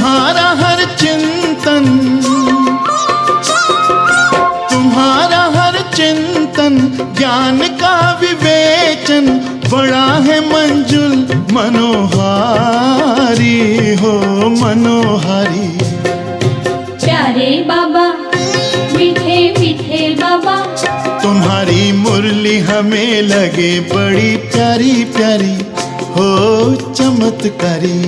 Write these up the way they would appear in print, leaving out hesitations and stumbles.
तुम्हारा हर चिंतन, तुम्हारा हर चिंतन ज्ञान का विवेचन बड़ा है मंजुल मनोहारी हो मनोहारी। प्यारे बाबा मीठे मीठे बाबा, तुम्हारी मुरली हमें लगे बड़ी प्यारी प्यारी हो चमत्कारी।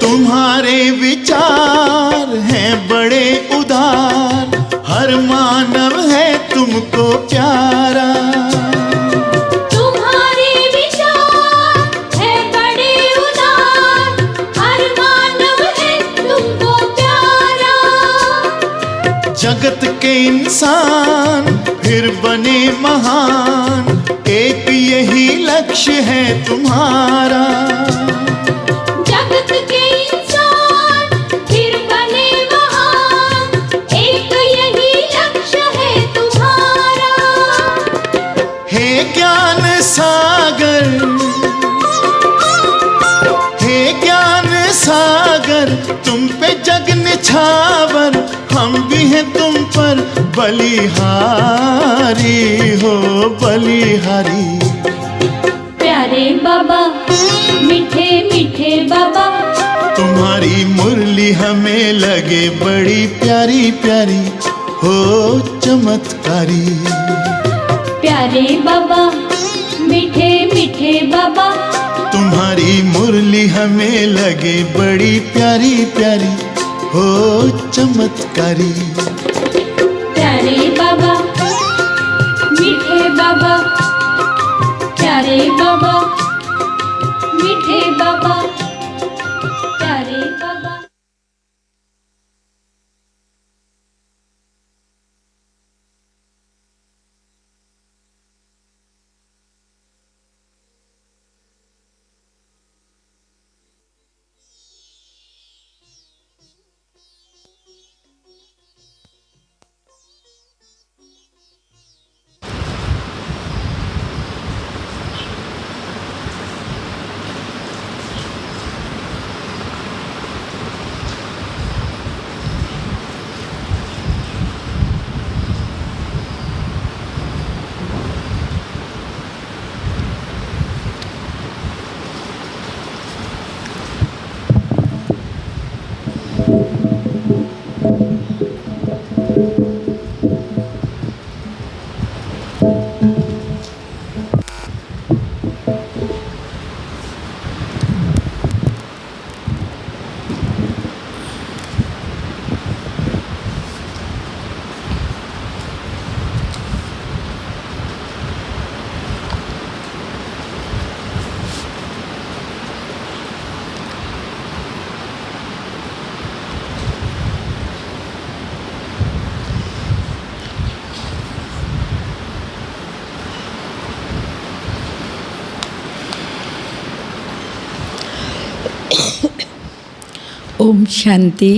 तुम्हारे विचार हैं बड़े उदार, हर मानव है तुमको प्यारा। तुम्हारे विचार है बड़े उदार, हर मानव है तुमको प्यारा। जगत के इंसान फिर बने महान, एक यही लक्ष्य है तुम्हारा। जगत के इंसान फिर बने महान, एक यही लक्ष्य है तुम्हारा। हे ज्ञान सागर, हे ज्ञान सागर, तुम पे जग निछावर, हम भी हैं तुम पर बलिहारी हो बलिहारी। प्यारे बाबा मीठे मीठे बाबा, तुम्हारी मुरली हमें लगे बड़ी प्यारी प्यारी हो चमत्कारी। प्यारे बाबा मीठे मीठे बाबा, तुम्हारी मुरली हमें लगे बड़ी प्यारी प्यारी हो चमत्कारी। प्यारे बाबा मीठे बाबा, प्यारे बाबा मीठे बाबा, प्यारे बाबा। ओम शांति,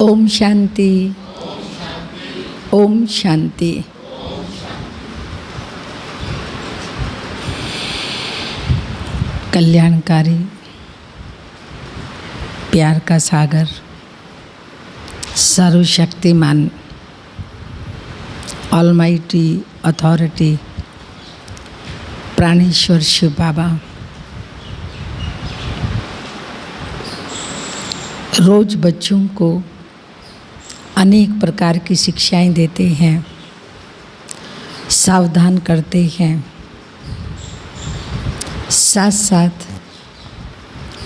ओम शांति, ओम शांति। कल्याणकारी प्यार का सागर, सर्वशक्तिमान, ऑलमाइटी अथॉरिटी, प्राणेश्वर शिव बाबा रोज बच्चों को अनेक प्रकार की शिक्षाएं देते हैं, सावधान करते हैं, साथ साथ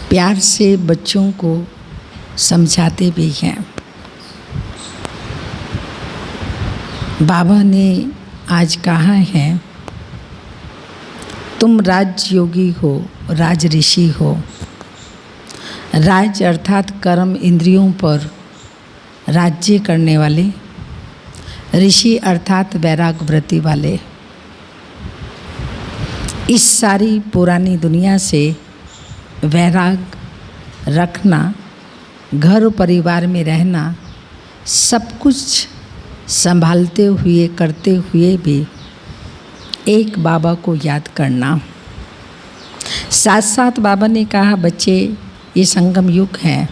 प्यार से बच्चों को समझाते भी हैं। बाबा ने आज कहा है, तुम राजयोगी हो, राज ऋषि हो। राज अर्थात कर्म इंद्रियों पर राज्य करने वाले, ऋषि अर्थात वैराग वृत्ति वाले। इस सारी पुरानी दुनिया से वैराग रखना, घर परिवार में रहना, सब कुछ संभालते हुए करते हुए भी एक बाबा को याद करना। साथ साथ बाबा ने कहा, बच्चे ये संगम युग है,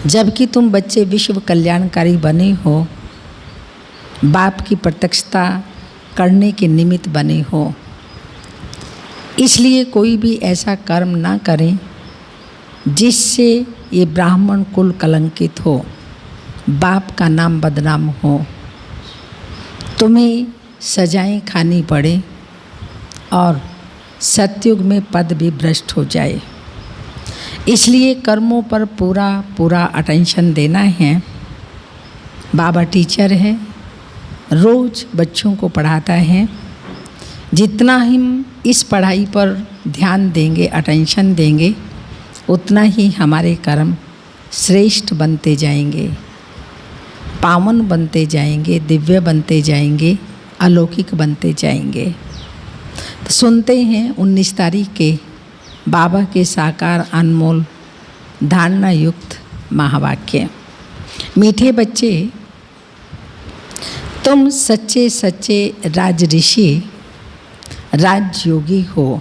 जबकि तुम बच्चे विश्व कल्याणकारी बने हो, बाप की प्रत्यक्षता करने के निमित्त बने हो। इसलिए कोई भी ऐसा कर्म ना करें जिससे ये ब्राह्मण कुल कलंकित हो, बाप का नाम बदनाम हो, तुम्हें सजाएं खानी पड़े और सतयुग में पद भी भ्रष्ट हो जाए। इसलिए कर्मों पर पूरा अटेंशन देना है। बाबा टीचर है, रोज़ बच्चों को पढ़ाता है। जितना हम इस पढ़ाई पर ध्यान देंगे, अटेंशन देंगे, उतना ही हमारे कर्म श्रेष्ठ बनते जाएंगे, पावन बनते जाएंगे, दिव्य बनते जाएंगे, अलौकिक बनते जाएंगे। तो सुनते हैं 19 तारीख के बाबा के साकार अनमोल धारणा युक्त महावाक्य। मीठे बच्चे, तुम सच्चे सच्चे राज ऋषि, राजयोगी हो।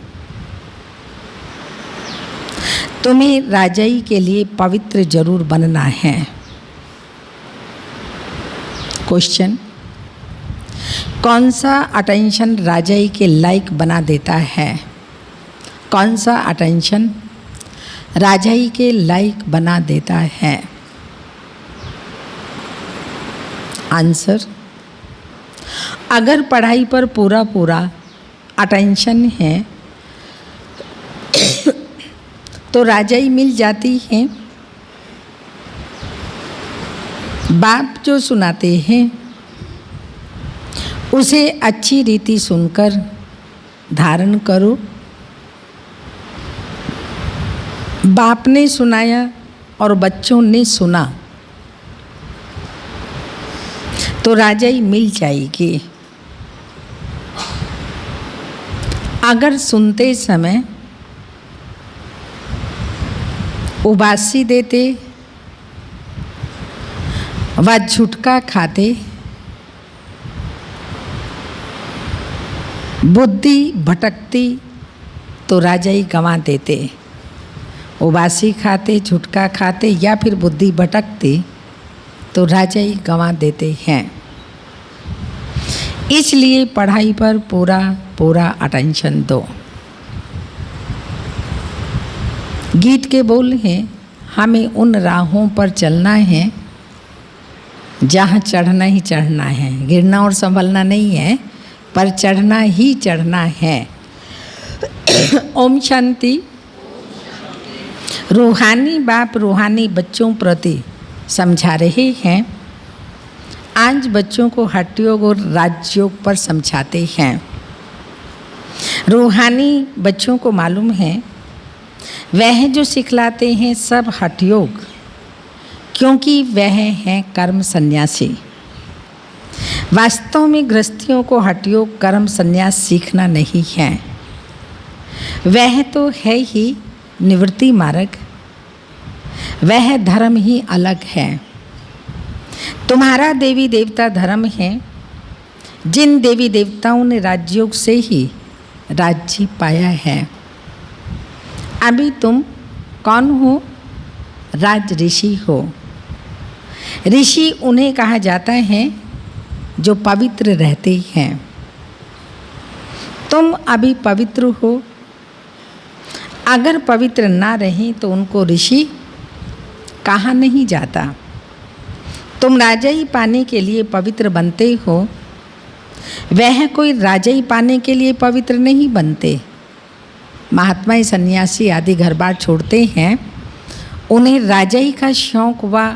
तुम्हें राजाई के लिए पवित्र जरूर बनना है। क्वेश्चन, कौन सा अटेंशन राजाई के लायक बना देता है? कौन सा अटेंशन राजाई के लायक बना देता है? आंसर, अगर पढ़ाई पर पूरा अटेंशन है तो राजाई मिल जाती है। बाप जो सुनाते हैं उसे अच्छी रीति सुनकर धारण करो। बाप ने सुनाया और बच्चों ने सुना तो राजाई मिल जाएगी। अगर सुनते समय उबासी देते व झुटका खाते, बुद्धि भटकती तो राजाई गंवा देते। उबासी खाते, झुटका खाते या फिर बुद्धि भटकती तो राजाई गंवा देते हैं। इसलिए पढ़ाई पर पूरा अटेंशन दो। गीत के बोल हैं, हमें उन राहों पर चलना है जहाँ चढ़ना ही चढ़ना है, गिरना और संभलना नहीं है, पर चढ़ना ही चढ़ना है। ओम शांति। रूहानी बाप रूहानी बच्चों प्रति समझा रहे हैं। आज बच्चों को हठ योग और राजयोग पर समझाते हैं। रूहानी बच्चों को मालूम है वह जो सिखलाते हैं सब हठ योग, क्योंकि वह हैं कर्म सन्यासी। वास्तव में गृहस्थियों को हठ योग कर्म सन्यास सीखना नहीं है, वह तो है ही निवृत्ति मार्ग, वह धर्म ही अलग है। तुम्हारा देवी देवता धर्म है। जिन देवी देवताओं ने राजयोग से ही राज्य पाया है। अभी तुम कौन हो? राज ऋषि हो। ऋषि उन्हें कहा जाता है जो पवित्र रहते हैं। तुम अभी पवित्र हो। अगर पवित्र ना रहें तो उनको ऋषि कहा नहीं जाता। तुम राजाई पाने के लिए पवित्र बनते हो, वह कोई राजाई पाने के लिए पवित्र नहीं बनते। महात्मा सन्यासी आदि घर बार छोड़ते हैं, उन्हें राजाई का शौक व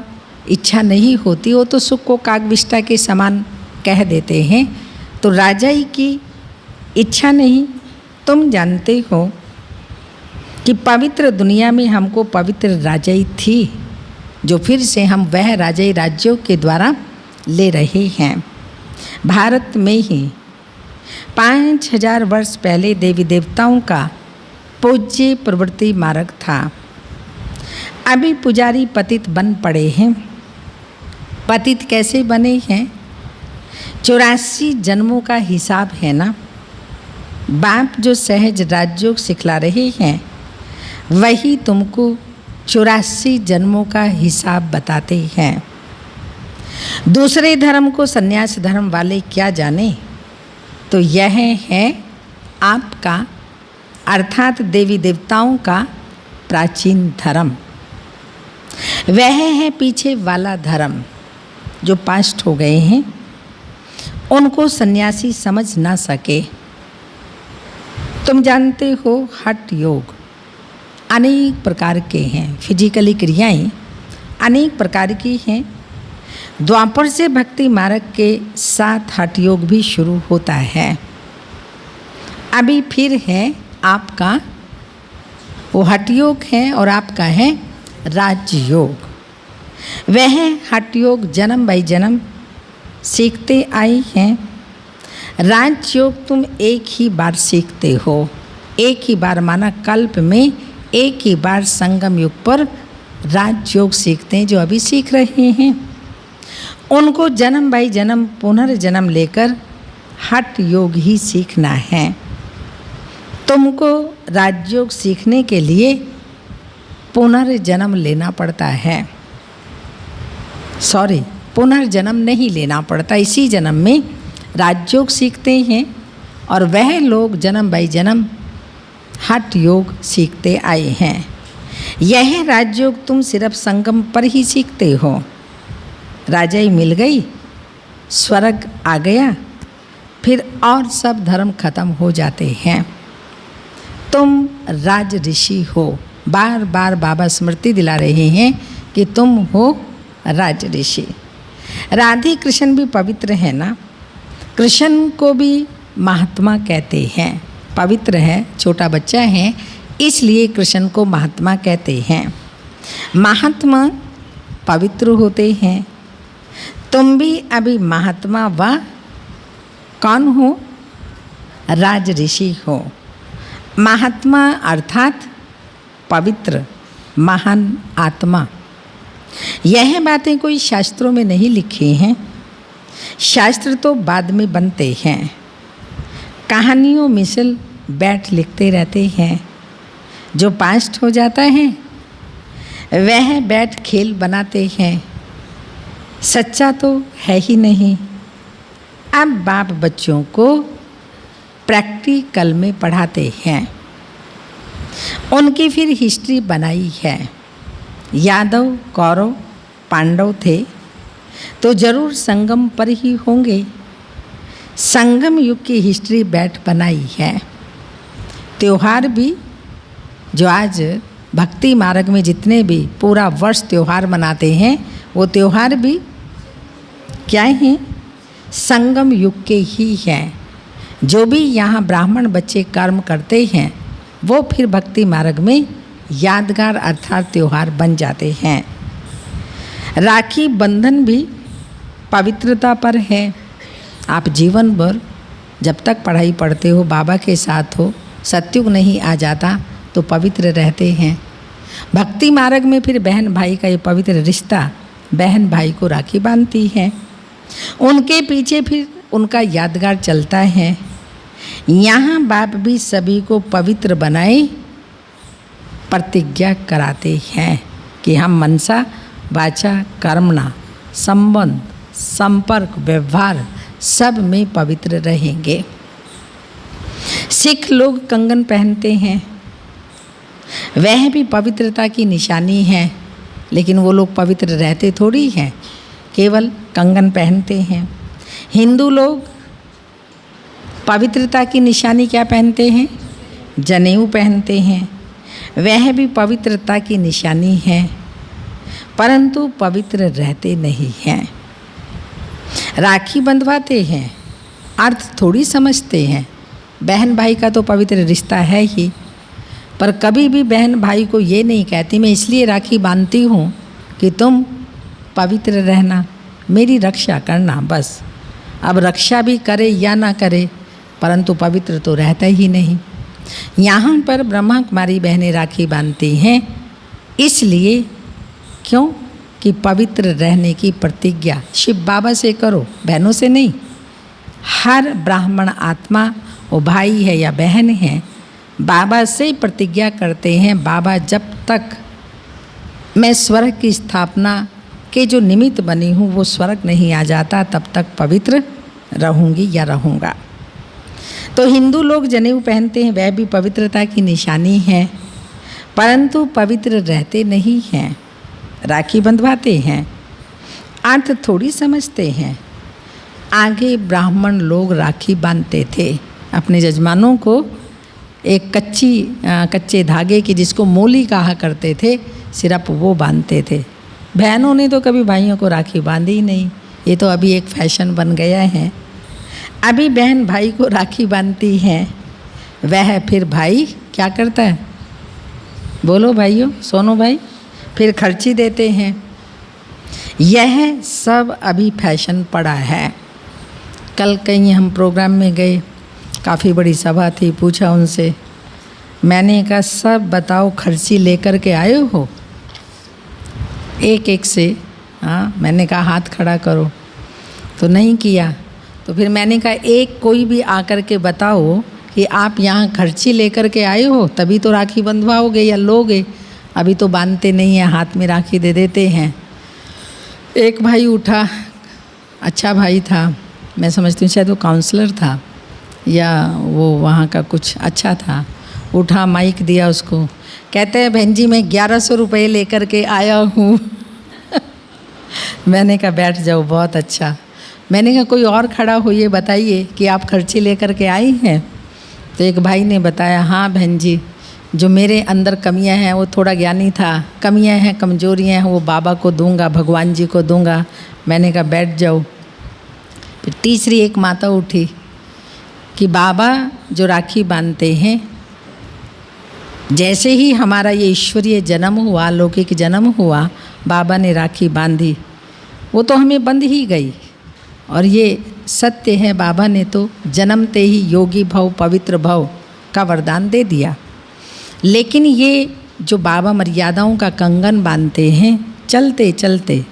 इच्छा नहीं होती, वो तो सुख को कागविष्टा के समान कह देते हैं। तो राजाई की इच्छा नहीं। तुम जानते हो कि पवित्र दुनिया में हमको पवित्र राजाई थी, जो फिर से हम वह राजाई राज्यों के द्वारा ले रहे हैं। भारत में ही 5000 वर्ष पहले देवी देवताओं का पूज्य प्रवृत्ति मार्ग था। अभी पुजारी पतित बन पड़े हैं। पतित कैसे बने हैं? 84 जन्मों का हिसाब है ना। बाप जो सहज राजयोग सिखला रहे हैं वही तुमको 84 जन्मों का हिसाब बताते हैं। दूसरे धर्म को संन्यास धर्म वाले क्या जाने, तो यह है आपका अर्थात देवी देवताओं का प्राचीन धर्म। वह है पीछे वाला धर्म जो पास्ट हो गए हैं, उनको सन्यासी समझ ना सके। तुम जानते हो हठ योग अनेक प्रकार के हैं, फिजिकली क्रियाएं अनेक प्रकार की हैं। द्वापर से भक्ति मार्ग के साथ हठ योग भी शुरू होता है। अभी फिर है आपका वो हठ योग है और आपका है राजयोग। वह हठ योग जन्म बाई जन्म सीखते आए हैं। राजयोग तुम एक ही बार सीखते हो, एक ही बार माना कल्प में एक ही बार संगम युग पर राजयोग सीखते हैं। जो अभी सीख रहे हैं उनको जन्म बाई जन्म पुनर्जन्म लेकर हठ योग ही सीखना है। तुमको राजयोग सीखने के लिए पुनर्जन्म लेना पड़ता है। पुनर्जन्म नहीं लेना पड़ता, इसी जन्म में राजयोग सीखते हैं और वह लोग जन्म बाई जन्म हठ योग सीखते आए हैं। यह राजयोग तुम सिर्फ संगम पर ही सीखते हो। राजाई मिल गई, स्वर्ग आ गया, फिर और सब धर्म खत्म हो जाते हैं। तुम राज ऋषि हो। बार बार बाबा स्मृति दिला रहे हैं कि तुम हो राज ऋषि। राधे कृष्ण भी पवित्र है ना। कृष्ण को भी महात्मा कहते हैं। पवित्र है, छोटा बच्चा है, इसलिए कृष्ण को महात्मा कहते हैं। महात्मा पवित्र होते हैं। तुम भी अभी महात्मा व कौन हो? राज ऋषि हो। महात्मा अर्थात पवित्र महान आत्मा। यह बातें कोई शास्त्रों में नहीं लिखी हैं। शास्त्र तो बाद में बनते हैं। कहानियों मिसल बैठ लिखते रहते हैं। जो पास्ट हो जाता है वह बैठ खेल बनाते हैं। सच्चा तो है ही नहीं। अब बाप बच्चों को प्रैक्टिकल में पढ़ाते हैं। उनकी फिर हिस्ट्री बनाई है। यादव कौरव पांडव थे तो जरूर संगम पर ही होंगे। संगम युग की हिस्ट्री बैठ बनाई है। त्योहार भी जो आज भक्ति मार्ग में जितने भी पूरा वर्ष त्योहार मनाते हैं वो त्योहार भी क्या हैं? संगम युग के ही हैं। जो भी यहाँ ब्राह्मण बच्चे कर्म करते हैं वो फिर भक्ति मार्ग में यादगार अर्थात त्योहार बन जाते हैं। राखी बंधन भी पवित्रता पर है। आप जीवन भर जब तक पढ़ाई पढ़ते हो, बाबा के साथ हो, सत्युग नहीं आ जाता तो पवित्र रहते हैं। भक्ति मार्ग में फिर बहन भाई का ये पवित्र रिश्ता, बहन भाई को राखी बांधती है। उनके पीछे फिर उनका यादगार चलता है। यहाँ बाप भी सभी को पवित्र बनाए प्रतिज्ञा कराते हैं कि हम मनसा वाचा कर्मणा संबंध संपर्क व्यवहार सब में पवित्र रहेंगे। सिख लोग कंगन पहनते हैं, वह भी पवित्रता की निशानी है, लेकिन वो लोग पवित्र रहते थोड़ी हैं, केवल कंगन पहनते हैं। हिंदू लोग पवित्रता की निशानी क्या पहनते हैं? जनेऊ पहनते हैं, वह भी पवित्रता की निशानी है, परंतु पवित्र रहते नहीं हैं। राखी बंधवाते हैं, अर्थ थोड़ी समझते हैं। बहन भाई का तो पवित्र रिश्ता है ही, पर कभी भी बहन भाई को ये नहीं कहती मैं इसलिए राखी बांधती हूँ कि तुम पवित्र रहना, मेरी रक्षा करना, बस। अब रक्षा भी करे या ना करे परंतु पवित्र तो रहता ही नहीं। यहाँ पर ब्रह्मा कुमारी बहनें राखी बांधती हैं इसलिए, क्यों कि पवित्र रहने की प्रतिज्ञा शिव बाबा से करो, बहनों से नहीं। हर ब्राह्मण आत्मा वो भाई है या बहन है बाबा से प्रतिज्ञा करते हैं, बाबा जब तक मैं स्वर्ग की स्थापना के जो निमित्त बनी हूँ वो स्वर्ग नहीं आ जाता तब तक पवित्र रहूँगी या रहूँगा। तो हिंदू लोग जनेऊ पहनते हैं, वह भी पवित्रता की निशानी है, परंतु पवित्र रहते नहीं हैं, राखी बंधवाते हैं, अर्थ थोड़ी समझते हैं। आगे ब्राह्मण लोग राखी बांधते थे अपने जजमानों को, एक कच्चे धागे की जिसको मोली कहा करते थे, सिर्फ वो बांधते थे। बहनों ने तो कभी भाइयों को राखी बांधी ही नहीं, ये तो अभी एक फैशन बन गया है। अभी बहन भाई को राखी बांधती है, वह फिर भाई क्या करता है, बोलो भाइयों, सोनो भाई, फिर खर्ची देते हैं। यह सब अभी फैशन पड़ा है। कल कहीं हम प्रोग्राम में गए, काफ़ी बड़ी सभा थी, पूछा उनसे, मैंने कहा सब बताओ खर्ची लेकर के आए हो, एक एक से। हाँ, मैंने कहा हाथ खड़ा करो, तो नहीं किया। तो फिर मैंने कहा एक कोई भी आकर के बताओ कि आप यहाँ खर्ची लेकर के आए हो तभी तो राखी बंधवाओगे या लोगे, अभी तो बांधते नहीं हैं, हाथ में राखी दे देते हैं। एक भाई उठा, अच्छा भाई था, मैं समझती हूँ शायद वो काउंसलर था या वो वहाँ का कुछ अच्छा था, उठा माइक दिया उसको, कहते हैं बहन जी मैं 1100 रुपये लेकर के आया हूँ। मैंने कहा बैठ जाओ, बहुत अच्छा। मैंने कहा कोई और खड़ा होइए, बताइए कि आप खर्ची लेकर के आई हैं। तो एक भाई ने बताया, हाँ बहन जी, जो मेरे अंदर कमियां हैं वो थोड़ा ज्ञानी था, कमियां हैं कमजोरियां हैं वो बाबा को दूंगा, भगवान जी को दूंगा। मैंने कहा बैठ जाओ। फिर तीसरी एक माता उठी कि बाबा जो राखी बांधते हैं, जैसे ही हमारा ये ईश्वरीय जन्म हुआ, लौकिक जन्म हुआ, बाबा ने राखी बांधी, वो तो हमें बंध ही गई। और ये सत्य है, बाबा ने तो जन्मते ही योगी भव पवित्र भव का वरदान दे दिया। लेकिन ये जो बाबा मर्यादाओं का कंगन बांधते हैं, चलते चलते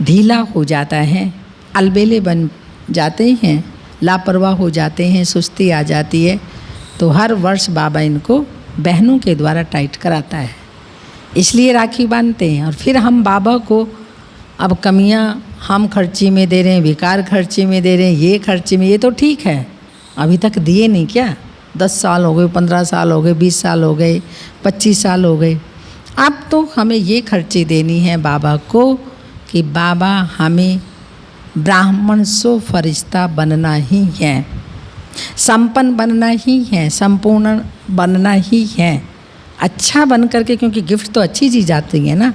ढीला हो जाता है, अलबेले बन जाते हैं, लापरवाह हो जाते हैं, सुस्ती आ जाती है, तो हर वर्ष बाबा इनको बहनों के द्वारा टाइट कराता है, इसलिए राखी बांधते हैं। और फिर हम बाबा को अब कमियां हम खर्ची में दे रहे हैं, विकार खर्ची में दे रहे हैं, ये खर्ची में, ये तो ठीक है, अभी तक दिए नहीं क्या, 10 साल हो गए, 15 साल हो गए, 20 साल हो गए, 25 साल हो गए। अब तो हमें ये खर्ची देनी है बाबा को कि बाबा हमें ब्राह्मण सो फरिश्ता बनना ही है, संपन्न बनना ही है, संपूर्ण बनना ही है, अच्छा बन करके, क्योंकि गिफ्ट तो अच्छी दी जाती है ना,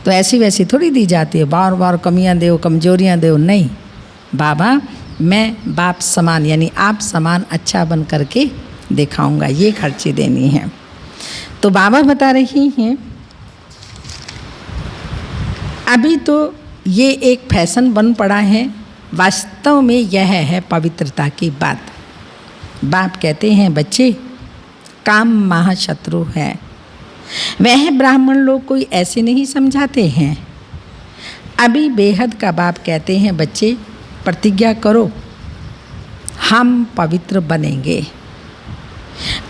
तो ऐसी वैसी थोड़ी दी जाती है, बार बार कमियां दो, कमजोरियां दो, नहीं। बाबा मैं बाप समान यानी आप समान अच्छा बन करके दिखाऊंगा, ये खर्ची देनी है। तो बाबा बता रही हैं अभी तो ये एक फैशन बन पड़ा है, वास्तव में यह है पवित्रता की बात। बाप कहते हैं बच्चे, काम महाशत्रु है। वह ब्राह्मण लोग कोई ऐसे नहीं समझाते हैं। अभी बेहद का बाप कहते हैं बच्चे प्रतिज्ञा करो, हम पवित्र बनेंगे,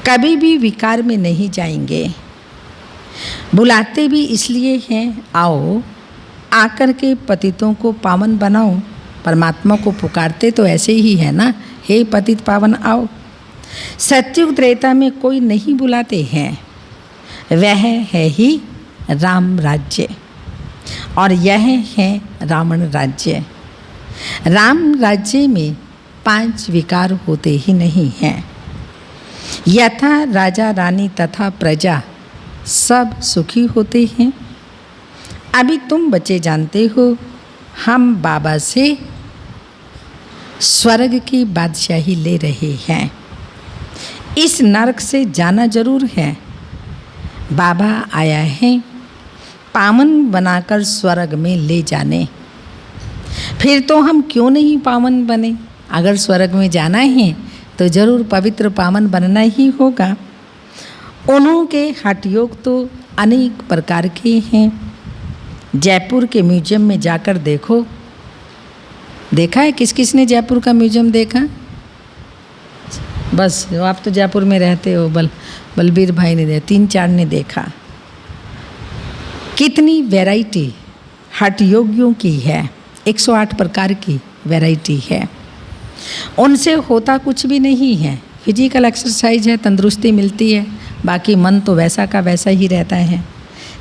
कभी भी विकार में नहीं जाएंगे। बुलाते भी इसलिए हैं, आओ आकर के पतितों को पावन बनाओ। परमात्मा को पुकारते तो ऐसे ही है ना, हे पतित पावन आओ। सत्युग त्रेता में कोई नहीं बुलाते हैं, वह है ही राम राज्य और यह है रावण राज्य। राम राज्य में 5 विकार होते ही नहीं हैं। यथा राजा रानी तथा प्रजा सब सुखी होते हैं। अभी तुम बच्चे जानते हो, हम बाबा से स्वर्ग की बादशाही ले रहे हैं। इस नरक से जाना जरूर है। बाबा आया है पावन बनाकर स्वर्ग में ले जाने। फिर तो हम क्यों नहीं पावन बने? अगर स्वर्ग में जाना है तो जरूर पवित्र पावन बनना ही होगा। उन्हों के हठ योग तो अनेक प्रकार के हैं। जयपुर के म्यूजियम में जाकर देखो। देखा है? किस किस ने जयपुर का म्यूजियम देखा? बस आप तो जयपुर में रहते हो। बलबीर भाई ने देखा, 3-4 ने देखा। कितनी वैरायटी हठ योगियों की है। 108 प्रकार की वैरायटी है। उनसे होता कुछ भी नहीं है। फिजिकल एक्सरसाइज है, तंदुरुस्ती मिलती है, बाकी मन तो वैसा का वैसा ही रहता है।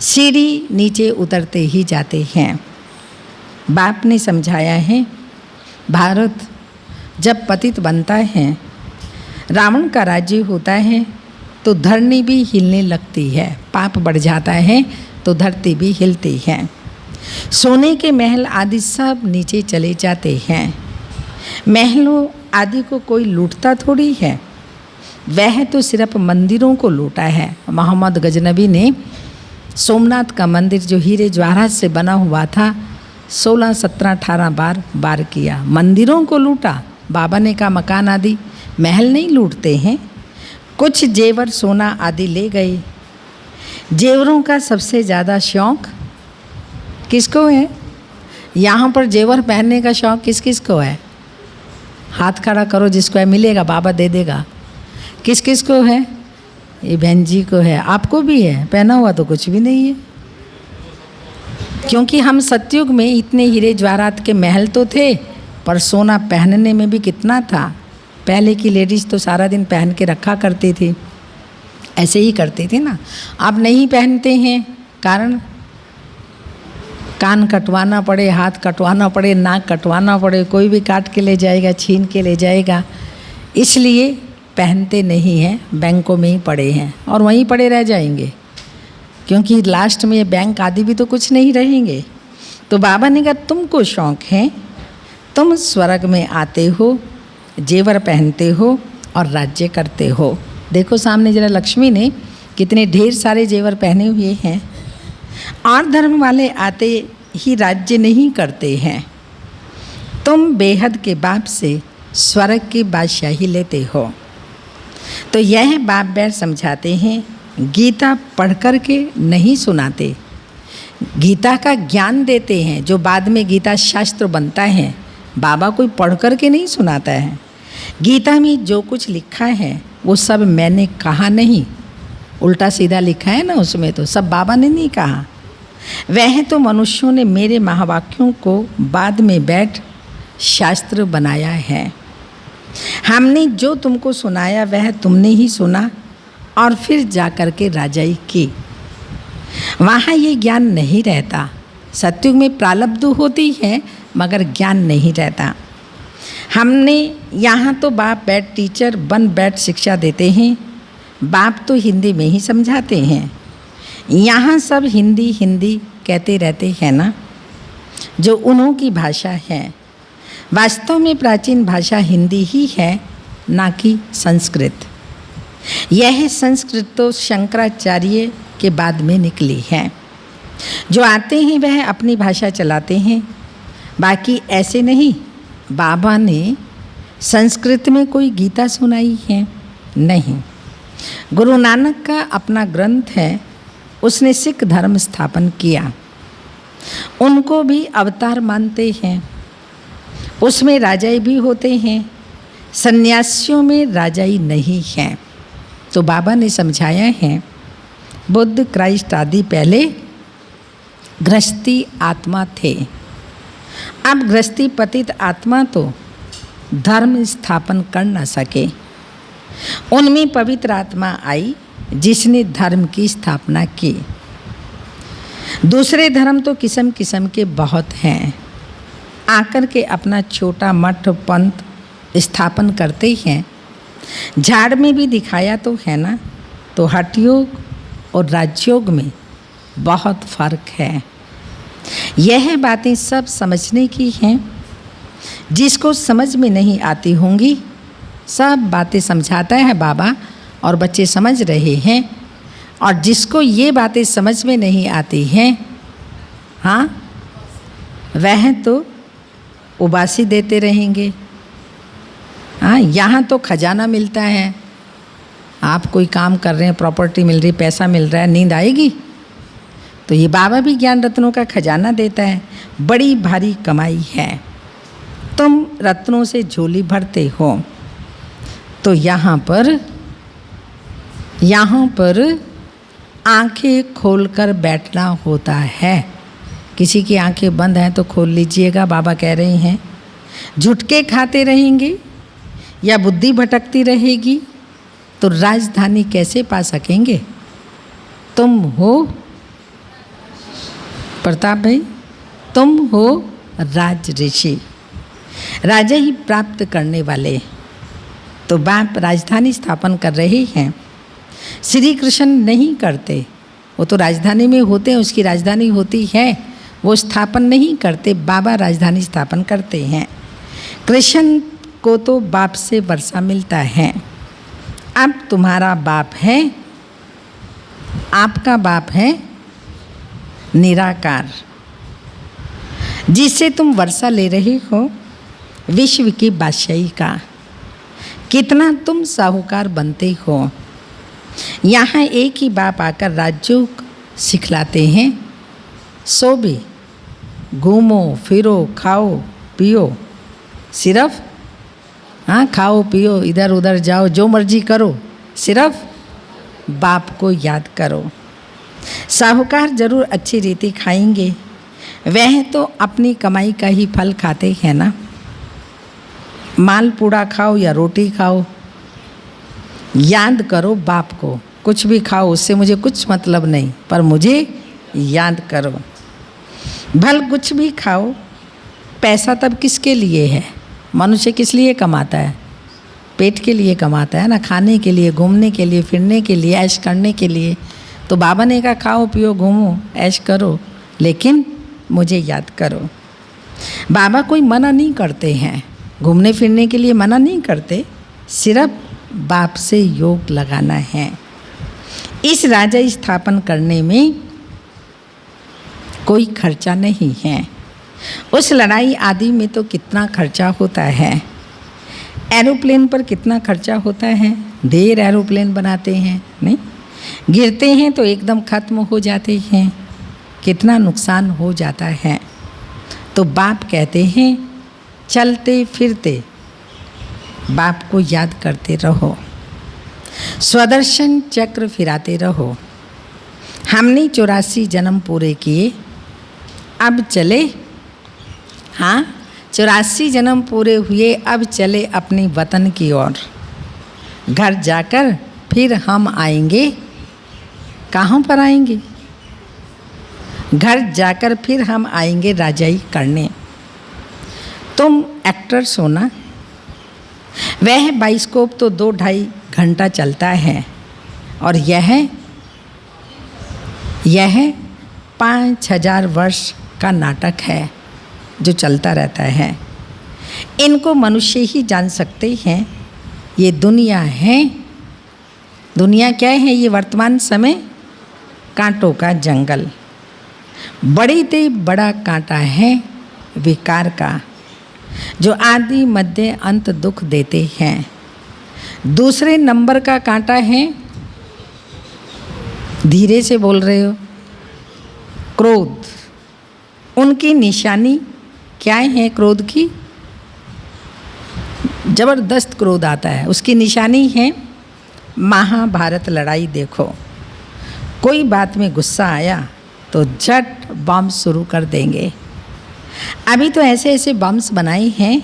सीढ़ी नीचे उतरते ही जाते हैं। बाप ने समझाया है, भारत जब पतित बनता है, रावण का राज्य होता है, तो धरनी भी हिलने लगती है। पाप बढ़ जाता है तो धरती भी हिलती है। सोने के महल आदि सब नीचे चले जाते हैं। महलों आदि को कोई लूटता थोड़ी है, वह तो सिर्फ मंदिरों को लूटा है। मोहम्मद गजनबी ने सोमनाथ का मंदिर जो हीरे जवाहरात से बना हुआ था, 16, 17, 18 बार किया। मंदिरों को लूटा। बाबा ने कहा मकान आदि महल नहीं लूटते हैं। कुछ जेवर सोना आदि ले गए। जेवरों का सबसे ज़्यादा शौक़ किसको है? यहाँ पर जेवर पहनने का शौक़ किस किस को है? हाथ खड़ा करो, जिसको है मिलेगा, बाबा दे देगा। किस किस को है? ये बहन जी को है, आपको भी है। पहना हुआ तो कुछ भी नहीं है, क्योंकि हम सतयुग में इतने हीरे जवाहरात के महल तो थे, पर सोना पहनने में भी कितना था। पहले की लेडीज़ तो सारा दिन पहन के रखा करती थी, ऐसे ही करती थी ना। आप नहीं पहनते हैं, कारण कान कटवाना पड़े, हाथ कटवाना पड़े, नाक कटवाना पड़े, कोई भी काट के ले जाएगा, छीन के ले जाएगा, इसलिए पहनते नहीं हैं। बैंकों में ही पड़े हैं और वहीं पड़े रह जाएंगे, क्योंकि लास्ट में ये बैंक आदि भी तो कुछ नहीं रहेंगे। तो बाबा ने कहा तुमको शौक़ है, तुम स्वर्ग में आते हो, जेवर पहनते हो और राज्य करते हो। देखो सामने जरा लक्ष्मी ने कितने ढेर सारे जेवर पहने हुए हैं। और धर्म वाले आते ही राज्य नहीं करते हैं। तुम बेहद के बाप से स्वर्ग की बादशाही लेते हो। तो यह बाप बैठ समझाते हैं, गीता पढ़ कर के नहीं सुनाते, गीता का ज्ञान देते हैं। जो बाद में गीता शास्त्र बनता है, बाबा कोई पढ़ कर के नहीं सुनाता है। गीता में जो कुछ लिखा है वो सब मैंने कहा नहीं, उल्टा सीधा लिखा है ना, उसमें तो सब बाबा ने नहीं कहा। वह तो मनुष्यों ने मेरे महावाक्यों को बाद में बैठ शास्त्र बनाया है। हमने जो तुमको सुनाया वह तुमने ही सुना और फिर जा कर के राजाई की। वहाँ ये ज्ञान नहीं रहता। सतयुग में प्रारब्ध होती है मगर ज्ञान नहीं रहता। हमने यहाँ तो बाप बैठ टीचर बन बैठ शिक्षा देते हैं। बाप तो हिंदी में ही समझाते हैं। यहाँ सब हिंदी हिंदी कहते रहते हैं ना, जो उन्हों की भाषा है। वास्तव में प्राचीन भाषा हिंदी ही है, ना कि संस्कृत। यह संस्कृत तो शंकराचार्य के बाद में निकली है। जो आते हैं वह अपनी भाषा चलाते हैं, बाकी ऐसे नहीं। बाबा ने संस्कृत में कोई गीता सुनाई है? नहीं। गुरु नानक का अपना ग्रंथ है, उसने सिख धर्म स्थापन किया। उनको भी अवतार मानते हैं। उसमें राजाई भी होते हैं, सन्यासियों में राजाई नहीं है। तो बाबा ने समझाया है, बुद्ध क्राइस्ट आदि पहले गृहस्थी आत्मा थे। अब गृहस्थी पतित आत्मा तो धर्म स्थापन कर न सके। उनमें पवित्र आत्मा आई जिसने धर्म की स्थापना की। दूसरे धर्म तो किस्म किस्म के बहुत हैं, आकर के अपना छोटा मठ पंथ स्थापन करते हैं। झाड़ में भी दिखाया तो है ना। तो हठ योग और राजयोग में बहुत फर्क है। यह बातें सब समझने की हैं। जिसको समझ में नहीं आती होंगी, सब बातें समझाता है बाबा, और बच्चे समझ रहे हैं, और जिसको ये बातें समझ में नहीं आती हैं, हाँ, वह तो उबासी देते रहेंगे। हाँ, यहाँ तो खजाना मिलता है, आप कोई काम कर रहे हैं, प्रॉपर्टी मिल रही, पैसा मिल रहा है, नींद आएगी? तो ये बाबा भी ज्ञान रत्नों का खजाना देता है, बड़ी भारी कमाई है, तुम रत्नों से झोली भरते हो। तो यहाँ पर आंखें खोलकर बैठना होता है। किसी की आंखें बंद हैं तो खोल लीजिएगा, बाबा कह रहे हैं। झुटके खाते रहेंगे या बुद्धि भटकती रहेगी तो राजधानी कैसे पा सकेंगे? तुम हो प्रताप भाई, तुम हो राज ऋषि, राजा ही प्राप्त करने वाले। तो बाप राजधानी स्थापन कर रहे हैं, श्री कृष्ण नहीं करते, वो तो राजधानी में होते हैं, उसकी राजधानी होती है, वो स्थापन नहीं करते, बाबा राजधानी स्थापन करते हैं। कृष्ण को तो बाप से वर्षा मिलता है। अब तुम्हारा बाप है, आपका बाप है निराकार, जिससे तुम वर्षा ले रहे हो विश्व की बादशाही का। कितना तुम साहूकार बनते हो। यहाँ एक ही बाप आकर राज्यों सिखलाते हैं, सो भी घूमो फिरो खाओ पियो, सिर्फ हाँ खाओ पियो इधर उधर जाओ जो मर्जी करो, सिर्फ बाप को याद करो। साहूकार जरूर अच्छी रीति खाएंगे, वह तो अपनी कमाई का ही फल खाते हैं ना। माल पूड़ा खाओ या रोटी खाओ, याद करो बाप को। कुछ भी खाओ, उससे मुझे कुछ मतलब नहीं, पर मुझे याद करो। भल कुछ भी खाओ, पैसा तब किसके लिए है? मनुष्य किस लिए कमाता है? पेट के लिए कमाता है ना, खाने के लिए, घूमने के लिए, फिरने के लिए, ऐश करने के लिए। तो बाबा ने कहा खाओ पियो घूमो ऐश करो, लेकिन मुझे याद करो। बाबा कोई मना नहीं करते हैं, घूमने फिरने के लिए मना नहीं करते, सिर्फ बाप से योग लगाना है। इस राजा स्थापन करने में कोई खर्चा नहीं है। उस लड़ाई आदि में तो कितना खर्चा होता है। एरोप्लेन पर कितना खर्चा होता है, ढेर एरोप्लेन बनाते हैं, नहीं गिरते हैं तो एकदम ख़त्म हो जाते हैं, कितना नुकसान हो जाता है। तो बाप कहते हैं चलते फिरते बाप को याद करते रहो, स्वदर्शन चक्र फिराते रहो। हमने 84 जन्म पूरे किए, अब चले, हाँ 84 जन्म पूरे हुए, अब चले अपने वतन की ओर। घर जाकर फिर हम आएंगे, कहाँ पर आएंगे? घर जाकर फिर हम आएंगे राजाई करने। तुम एक्टर्स हो ना, वह बाइस्कोप तो 2-2.5 घंटा चलता है, और यह 5000 वर्ष का नाटक है जो चलता रहता है। इनको मनुष्य ही जान सकते हैं। ये दुनिया है, दुनिया क्या है? ये वर्तमान समय कांटों का जंगल, बड़ी ते बड़ा कांटा है विकार का, जो आदि मध्य अंत दुख देते हैं। दूसरे नंबर का कांटा है, धीरे से बोल रहे हो, क्रोध। उनकी निशानी क्या है? क्रोध की जबरदस्त क्रोध आता है, उसकी निशानी है महाभारत लड़ाई। देखो, कोई बात में गुस्सा आया तो झट बम शुरू कर देंगे। अभी तो ऐसे ऐसे बम्स बनाए हैं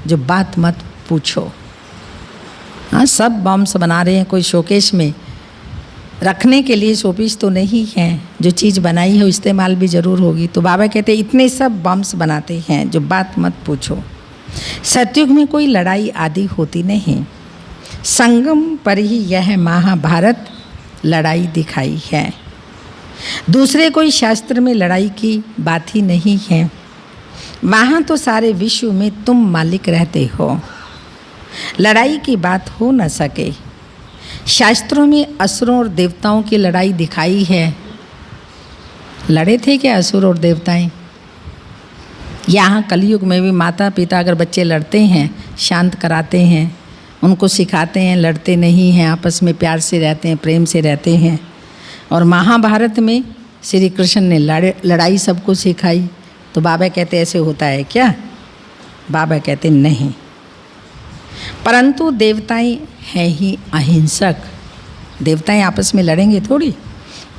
जो बात मत पूछो। हाँ, सब बम्स बना रहे हैं, कोई शोकेस में रखने के लिए शोपीस तो नहीं है, जो चीज़ बनाई है इस्तेमाल भी ज़रूर होगी। तो बाबा कहते हैं इतने सब बम्स बनाते हैं जो बात मत पूछो। सतयुग में कोई लड़ाई आदि होती नहीं, संगम पर ही यह महाभारत लड़ाई दिखाई है। दूसरे कोई शास्त्र में लड़ाई की बात ही नहीं है। वहाँ तो सारे विश्व में तुम मालिक रहते हो, लड़ाई की बात हो न सके। शास्त्रों में असुरों और देवताओं की लड़ाई दिखाई है। लड़े थे क्या असुर और देवताएं? यहाँ कलयुग में भी माता पिता अगर बच्चे लड़ते हैं, शांत कराते हैं, उनको सिखाते हैं, लड़ते नहीं हैं, आपस में प्यार से रहते हैं, प्रेम से रहते हैं। और महाभारत में श्री कृष्ण ने लड़ाई सबको सिखाई। तो बाबा कहते ऐसे होता है क्या? बाबा कहते नहीं। परंतु देवताएं हैं ही अहिंसक, देवताएं आपस में लड़ेंगे थोड़ी।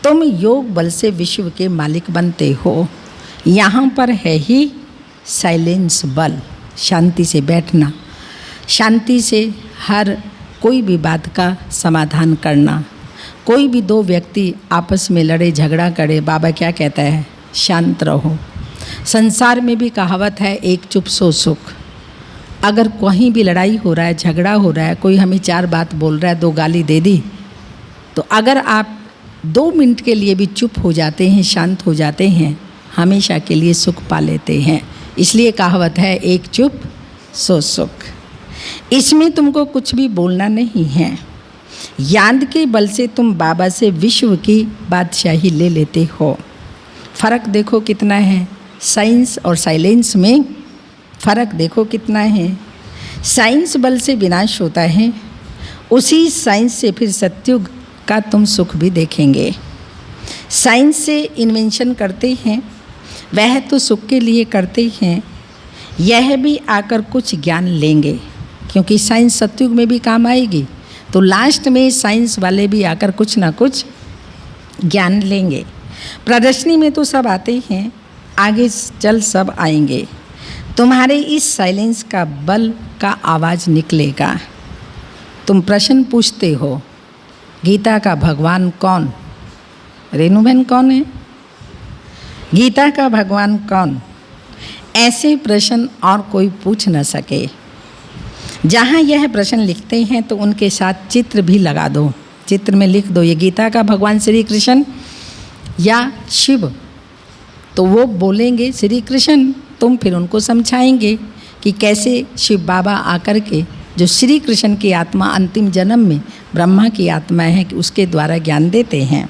तुम योग बल से विश्व के मालिक बनते हो। यहाँ पर है ही साइलेंस बल, शांति से बैठना, शांति से हर कोई भी बात का समाधान करना। कोई भी दो व्यक्ति आपस में लड़े झगड़ा करे, बाबा क्या कहता है? शांत रहो। संसार में भी कहावत है, एक चुप सो सुख। अगर कहीं भी लड़ाई हो रहा है, झगड़ा हो रहा है, कोई हमें चार बात बोल रहा है, दो गाली दे दी, तो अगर आप 2 मिनट के लिए भी चुप हो जाते हैं, शांत हो जाते हैं, हमेशा के लिए सुख पा लेते हैं। इसलिए कहावत है, एक चुप सो सुख। इसमें तुमको कुछ भी बोलना नहीं है। याद के बल से तुम बाबा से विश्व की बादशाही ले लेते हो। फ़र्क देखो कितना है, साइंस और साइलेंस में फ़र्क देखो कितना है। साइंस बल से विनाश होता है, उसी साइंस से फिर सत्युग का तुम सुख भी देखेंगे। साइंस से इन्वेंशन करते हैं, वह तो सुख के लिए करते हैं, यह भी आकर कुछ ज्ञान लेंगे, क्योंकि साइंस सत्युग में भी काम आएगी। तो लास्ट में साइंस वाले भी आकर कुछ ना कुछ ज्ञान लेंगे। प्रदर्शनी में तो सब आते हैं, आगे चल सब आएंगे। तुम्हारे इस साइलेंस का बल का आवाज़ निकलेगा। तुम प्रश्न पूछते हो, गीता का भगवान कौन? रेणु बहन कौन है? गीता का भगवान कौन? ऐसे प्रश्न और कोई पूछ न सके। जहाँ यह प्रश्न लिखते हैं तो उनके साथ चित्र भी लगा दो। चित्र में लिख दो, ये गीता का भगवान श्री कृष्ण या शिव। तो वो बोलेंगे श्री कृष्ण, तुम फिर उनको समझाएंगे कि कैसे शिव बाबा आकर के, जो श्री कृष्ण की आत्मा अंतिम जन्म में ब्रह्मा की आत्मा है, कि उसके द्वारा ज्ञान देते हैं।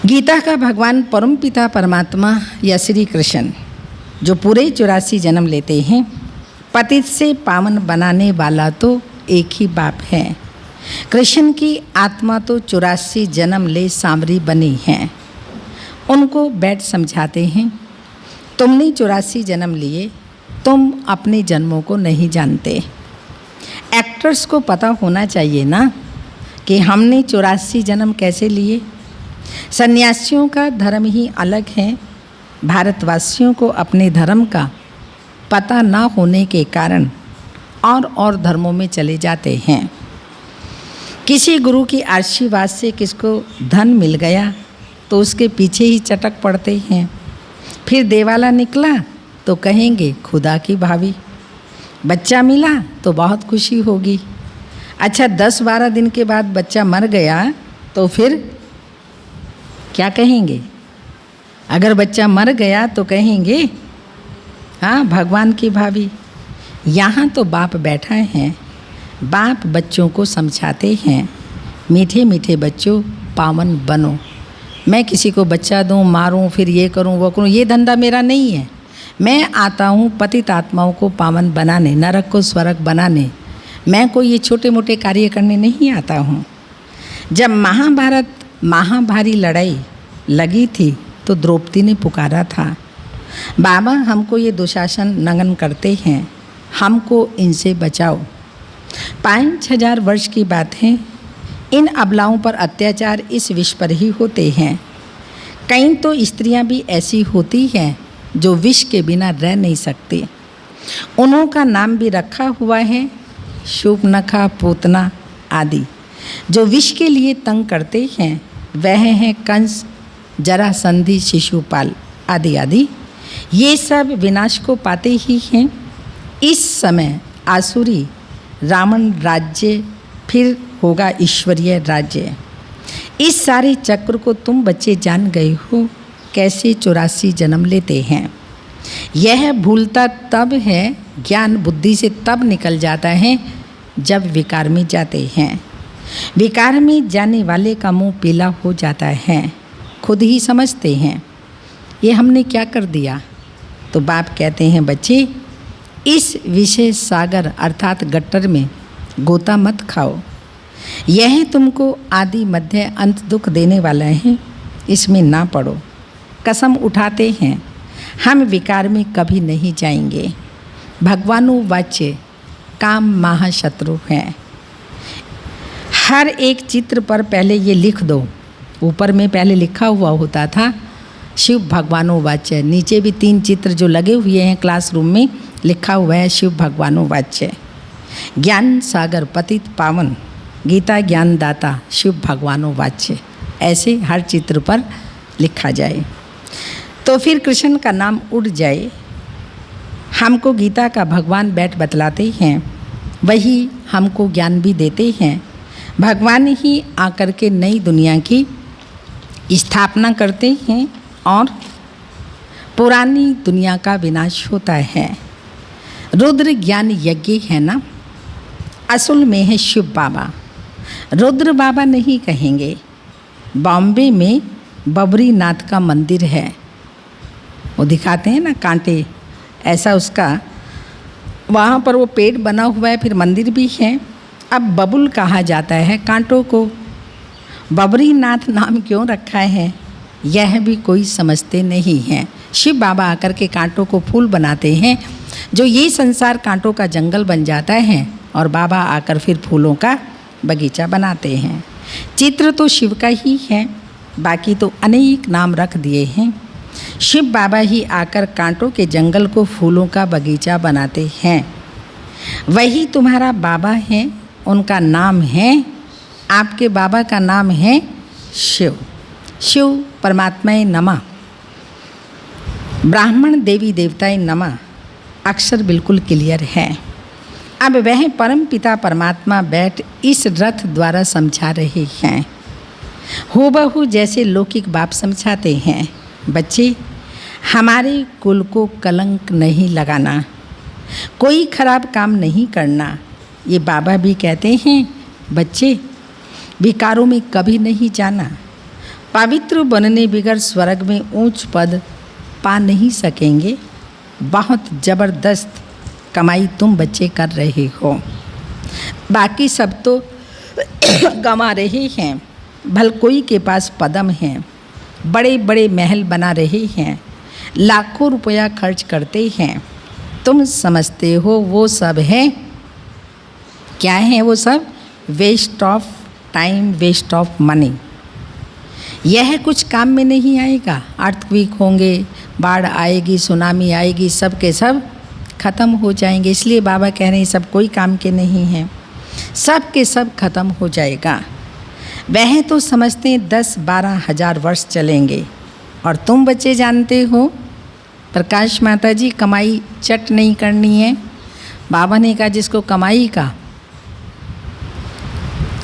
गीता का भगवान परमपिता परमात्मा या श्री कृष्ण, जो पूरे 84 जन्म लेते हैं, पतित से पावन बनाने वाला तो एक ही बाप है। कृष्ण की आत्मा तो 84 जन्म ले सांवरी बनी है। उनको बैठ समझाते हैं, तुमने 84 जन्म लिए, तुम अपने जन्मों को नहीं जानते। एक्टर्स को पता होना चाहिए ना कि हमने 84 जन्म कैसे लिए। सन्यासियों का धर्म ही अलग है। भारतवासियों को अपने धर्म का पता ना होने के कारण और धर्मों में चले जाते हैं। किसी गुरु की आशीर्वाद से किसको धन मिल गया तो उसके पीछे ही चटक पड़ते हैं। फिर देवाला निकला तो कहेंगे खुदा की भाभी। बच्चा मिला तो बहुत खुशी होगी। अच्छा 10-12 दिन के बाद बच्चा मर गया तो फिर क्या कहेंगे? अगर बच्चा मर गया तो कहेंगे हाँ भगवान की भाभी। यहाँ तो बाप बैठा है, बाप बच्चों को समझाते हैं, मीठे मीठे बच्चों पावन बनो। मैं किसी को बच्चा दूँ, मारूँ, फिर ये करूँ वो करूँ, ये धंधा मेरा नहीं है। मैं आता हूँ पतित आत्माओं को पावन बनाने, नरक को स्वर्ग बनाने। मैं कोई ये छोटे मोटे कार्य करने नहीं आता हूँ। जब महाभारी लड़ाई लगी थी तो द्रौपदी ने पुकारा था, बाबा हमको ये दुशासन नंगन करते हैं, हमको इनसे बचाओ। 5000 वर्ष की बात है। इन अबलाओं पर अत्याचार इस विश्व पर ही होते हैं। कई तो स्त्रियां भी ऐसी होती हैं जो विष के बिना रह नहीं सकती। उन्हों का नाम भी रखा हुआ है शूर्पणखा, पूतना आदि। जो विष के लिए तंग करते हैं वह हैं कंस, जरासंधि, शिशुपाल आदि आदि। ये सब विनाश को पाते ही हैं। इस समय आसुरी रावण राज्य, फिर होगा ईश्वरीय राज्य। इस सारे चक्र को तुम बच्चे जान गए हो, कैसे 84 जन्म लेते हैं। यह भूलता तब है, ज्ञान बुद्धि से तब निकल जाता है जब विकार में जाते हैं। विकार में जाने वाले का मुंह पीला हो जाता है, खुद ही समझते हैं ये हमने क्या कर दिया। तो बाप कहते हैं बच्चे, इस विषय सागर अर्थात गट्टर में गोता मत खाओ, यह तुमको आदि मध्य अंत दुख देने वाला है, इसमें ना पड़ो। कसम उठाते हैं हम विकार में कभी नहीं जाएंगे। भगवानुवाच्य काम महाशत्रु है। हर एक चित्र पर पहले ये लिख दो, ऊपर में पहले लिखा हुआ होता था शिव भगवानुवाच्य, नीचे भी 3 चित्र जो लगे हुए हैं क्लासरूम में लिखा हुआ है शिव भगवानुवाच्य। ज्ञान सागर पतित पावन गीता ज्ञान दाता शिव भगवानुवाच्य, ऐसे हर चित्र पर लिखा जाए तो फिर कृष्ण का नाम उड़ जाए। हमको गीता का भगवान बैठ बतलाते हैं, वही हमको ज्ञान भी देते हैं। भगवान ही आकर के नई दुनिया की स्थापना करते हैं और पुरानी दुनिया का विनाश होता है। रुद्र ज्ञान यज्ञ है ना, असल में है शिव बाबा, रुद्र बाबा नहीं कहेंगे। बॉम्बे में बबरीनाथ का मंदिर है, वो दिखाते हैं ना कांटे, ऐसा उसका वहाँ पर वो पेड़ बना हुआ है, फिर मंदिर भी है। अब बबुल कहा जाता है कांटों को, बबरीनाथ नाम क्यों रखा है यह भी कोई समझते नहीं हैं। शिव बाबा आकर के कांटों को फूल बनाते हैं, जो ये संसार कांटों का जंगल बन जाता है और बाबा आकर फिर फूलों का बगीचा बनाते हैं। चित्र तो शिव का ही है, बाकी तो अनेक नाम रख दिए हैं। शिव बाबा ही आकर कांटों के जंगल को फूलों का बगीचा बनाते हैं। वही तुम्हारा बाबा है, उनका नाम है, आपके बाबा का नाम है शिव। शिव परमात्माए नमः, ब्राह्मण देवी देवताए नमः, अक्षर बिल्कुल क्लियर है। अब वह परम पिता परमात्मा बैठ इस रथ द्वारा समझा रहे हैं, हूबहू जैसे लौकिक बाप समझाते हैं। बच्चे, हमारे कुल को कलंक नहीं लगाना, कोई खराब काम नहीं करना, ये बाबा भी कहते हैं। बच्चे, विकारों में कभी नहीं जाना, पवित्र बनने बिगड़ स्वर्ग में ऊंच पद पा नहीं सकेंगे। बहुत ज़बरदस्त कमाई तुम बच्चे कर रहे हो, बाकी सब तो गंवा रहे हैं। भल कोई के पास पदम है, बड़े बड़े महल बना रहे हैं, लाखों रुपया खर्च करते हैं। तुम समझते हो वो सब है, क्या है वो सब? Waste of time, waste of money. यह कुछ काम में नहीं आएगा। अर्थक्वेक होंगे, बाढ़ आएगी, सुनामी आएगी, सब के सब ख़त्म हो जाएंगे। इसलिए बाबा कह रहे हैं सब कोई काम के नहीं हैं, सब के सब ख़त्म हो जाएगा। वह तो समझते हैं 10-12 हज़ार वर्ष चलेंगे, और तुम बच्चे जानते हो प्रकाश माता जी कमाई चट नहीं करनी है। बाबा ने कहा जिसको कमाई का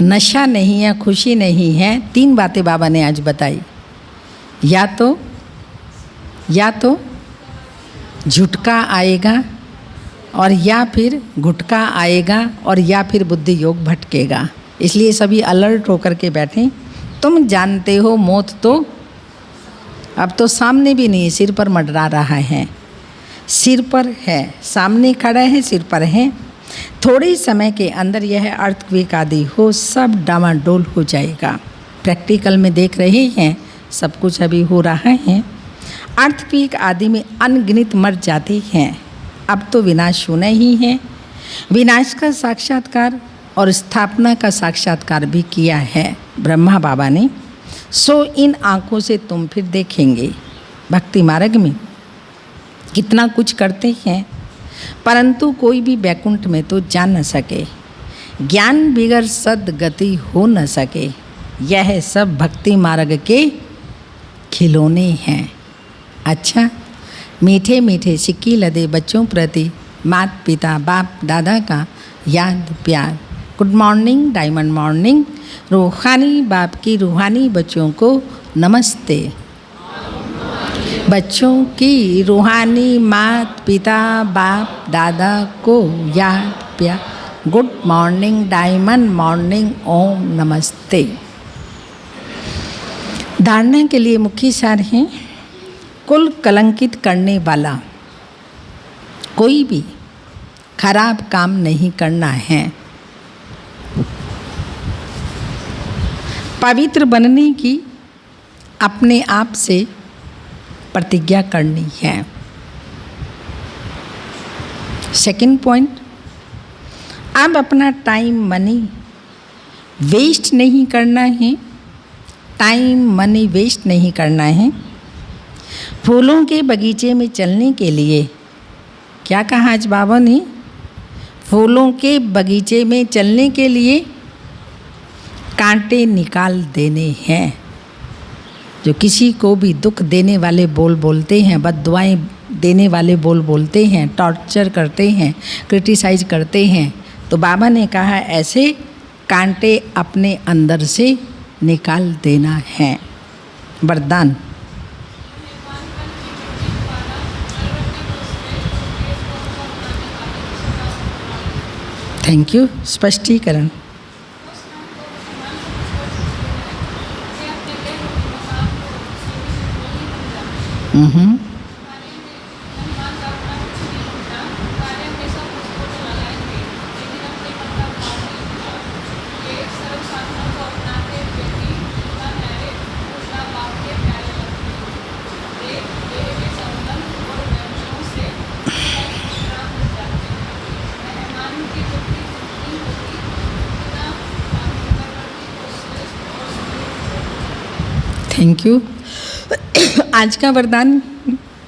नशा नहीं है, खुशी नहीं है, 3 बातें बाबा ने आज बताई। या तो झुटका आएगा, और या फिर गुटका आएगा, और या फिर बुद्धि योग भटकेगा। इसलिए सभी अलर्ट होकर के बैठें। तुम जानते हो मौत तो अब तो सामने भी नहीं, सिर पर मंडरा रहा है, सिर पर है, सामने खड़ा है, सिर पर है। थोड़े समय के अंदर यह अर्थक्वेक आदि हो सब डामाडोल हो जाएगा। प्रैक्टिकल में देख रहे हैं, सब कुछ अभी हो रहा है। अर्थक्वेक आदि में अनगिनत मर जाते हैं। अब तो विनाश होना ही है। विनाश का साक्षात्कार और स्थापना का साक्षात्कार भी किया है ब्रह्मा बाबा ने। सो इन आँखों से तुम फिर देखेंगे भक्ति मार्ग में कितना कुछ करते हैं, परंतु कोई भी बैकुंठ में तो जा न सके। ज्ञान बिगर सद्गति हो न सके। यह सब भक्ति मार्ग के खिलौने हैं। अच्छा, मीठे मीठे सिक्की लदे बच्चों प्रति माता पिता बाप दादा का याद प्यार। Good morning, diamond morning. रूहानी बाप की रूहानी बच्चों को नमस्ते। बच्चों की रूहानी माता पिता बाप दादा को याद प्यार। गुड मॉर्निंग, डायमंड मॉर्निंग, ओम नमस्ते। धारणा के लिए मुख्य सार हैं, कुल कलंकित करने वाला कोई भी खराब काम नहीं करना है। पवित्र बनने की अपने आप से प्रतिज्ञा करनी है। सेकंड पॉइंट, अब अपना टाइम मनी वेस्ट नहीं करना है। टाइम मनी वेस्ट नहीं करना है। फूलों के बगीचे में चलने के लिए क्या कहा आज बाबा ने? फूलों के बगीचे में चलने के लिए कांटे निकाल देने हैं। जो किसी को भी दुख देने वाले बोल बोलते हैं, बद्दुआएं देने वाले बोल बोलते हैं, टॉर्चर करते हैं, क्रिटिसाइज करते हैं, तो बाबा ने कहा ऐसे कांटे अपने अंदर से निकाल देना है। वरदान, थैंक यू। स्पष्टीकरण, थैंक यू। आज का वरदान,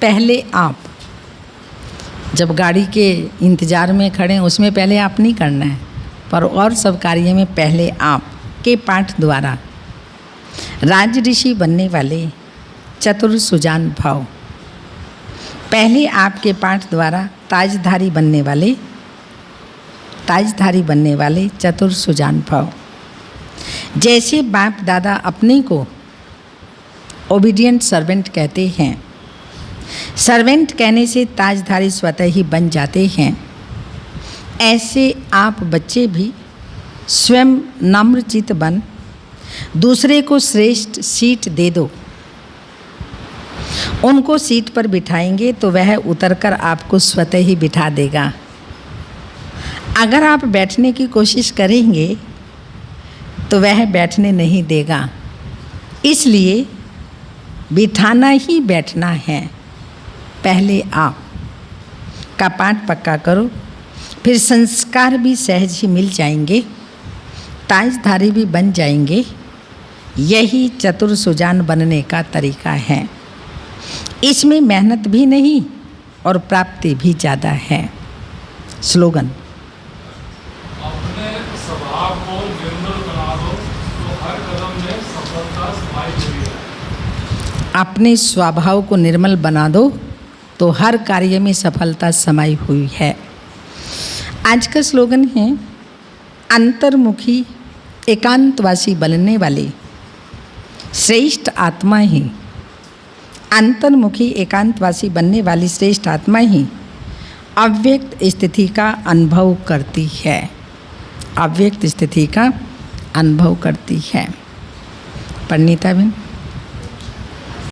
पहले आप जब गाड़ी के इंतज़ार में खड़े हैं उसमें पहले आप नहीं करना है, पर और सब कार्य में पहले आप के पाठ द्वारा राज ऋषि बनने वाले चतुर सुजान भाव। पहले आपके पाठ द्वारा ताजधारी बनने वाले चतुर सुजान भाव। जैसे बाप दादा अपने को ओबीडियंट सर्वेंट कहते हैं, सर्वेंट कहने से ताजधारी स्वतः ही बन जाते हैं, ऐसे आप बच्चे भी स्वयं नम्रचित बन दूसरे को श्रेष्ठ सीट दे दो। उनको सीट पर बिठाएंगे तो वह उतरकर आपको स्वतः ही बिठा देगा। अगर आप बैठने की कोशिश करेंगे तो वह बैठने नहीं देगा। इसलिए बिठाना ही बैठना है। पहले आप का पाठ पक्का करो, फिर संस्कार भी सहज ही मिल जाएंगे, ताजधारी भी बन जाएंगे। यही चतुर सुजान बनने का तरीका है। इसमें मेहनत भी नहीं और प्राप्ति भी ज़्यादा है। स्लोगन, अपने स्वभाव को निर्मल बना दो तो हर कदम में सफलता समाई हुई है। अपने स्वभाव को निर्मल बना दो तो हर कार्य में सफलता समाई हुई है। आज का स्लोगन है, अंतर्मुखी एकांतवासी बनने वाले श्रेष्ठ आत्मा ही, अंतर्मुखी एकांतवासी बनने वाली श्रेष्ठ आत्मा ही अव्यक्त स्थिति का अनुभव करती है। अव्यक्त स्थिति का अनुभव करती है। परिणीता बहन।